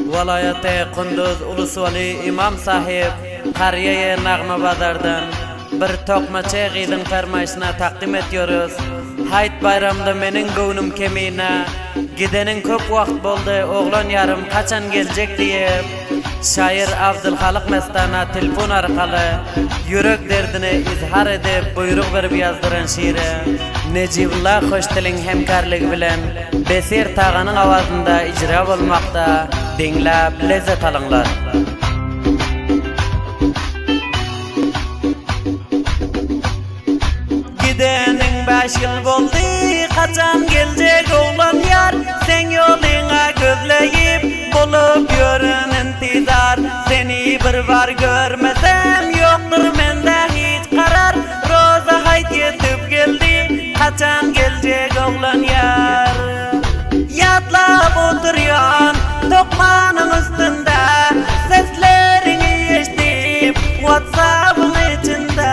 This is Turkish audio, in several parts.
Valayat-ı Kunduz Ulusvali İmam Sahib Qariye Nağma Bazardan bir tokmaça gidin fermayışına takdim ediyoruz. Hayt bayramda menin göwnüm kemine, gidenin köp vakt boldu, oğlan yarım kaçan gelecek diye şair Abdülhalik Mestana telefon arkalı yürek derdini izhar edip buyruk verip yazdıran şiiri Necibullah Hoştil'in hemkarlığı bilen Besir Tağan'ın avazında icra olmakta. Dinlep lezzet alınlar. Gidenin 5 yıl boldu, kaçan gelecek oğlan yar. Sen yoluna gözleyip bulup yürün intizar. Seni bir var görmesem yoktur mende hiç karar. Roza hayt yetip geldi, kaçan gelecek oğlan yar. Yatlap oturuyan tokmanın üstünde, seslerini eşitip WhatsApp'ın içinde.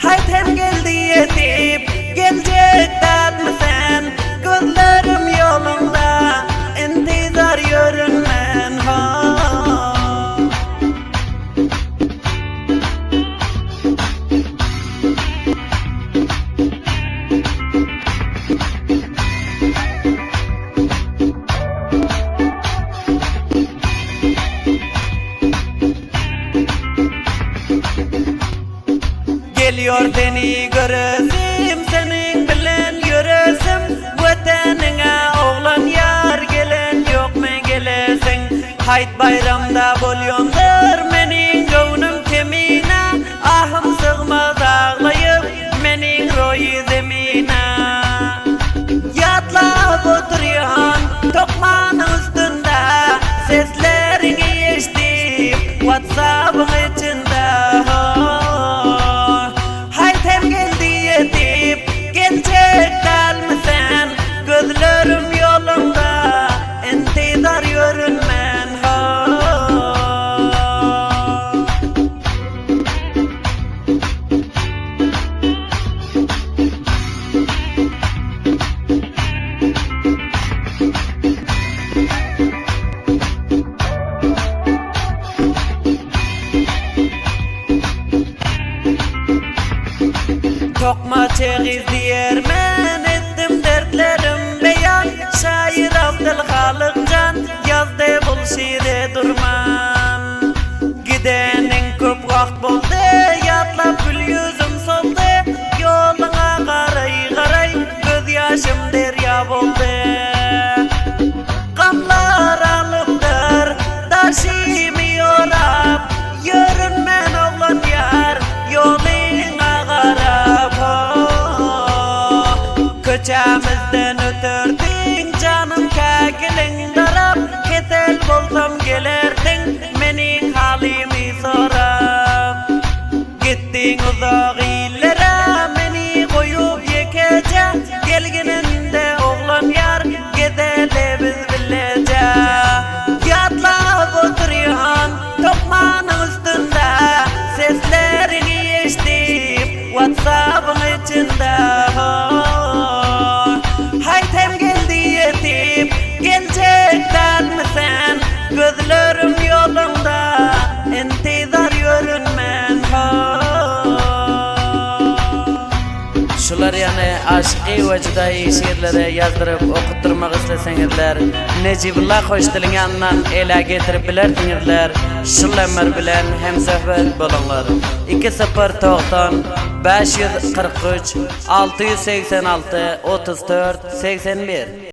Hayt hem geldi yetip gelecek dertmisen, gözlerim yolunda intizar yürünmen. Geliyor seni göresim, senin bilen yöresim. Vatanına oğlan yar, gelen yok mu gelesin. Hayt bayramda bolyondur menin göwnüm kemine. Ahım sığmaz ağlayıp menin royu zemine. Yatlap oturuyan tokmanın üstünde, seslerini eşitip WhatsApp'ın içinde. Gelecek gelmesen, gözlerim yolunda intizar yürünmen. Tokmaça gizliyermen ettim dertlerim beyan. Şair Abdülhalik Can yazdı bul şiiri durman. Gidenin köp vakt boldu, yatlap gül yüzüm soldu. Yoluna qaray qaray göz yaşım derya boldu. Qamlar alıptır daşimi yorap, yürünmen oğlan yar yoluna qarap. Köçemizden ötürdün canım kekilin darap. Ketel bolsam gelerdin menin halimi sorap. Gittin uzak illere meni koyup yekece. Gelgininde oğlan yar gedele biz bilece. Yatlap oturuyan tokmanın üstünde, seslerini eşitip WhatsApp'ın içinde. Gelecek dertmisen, gözlerim yolunda intizar yürünmen. Şular yani aşkı ve cüdayi şiirleri yazdırıp okutturmak istesenizler, Necibullah Hoştil'in yanından ele getirip bilersinizler. Şulemer bilen hem sohbet bulunlar. 2090 543 686 34 81.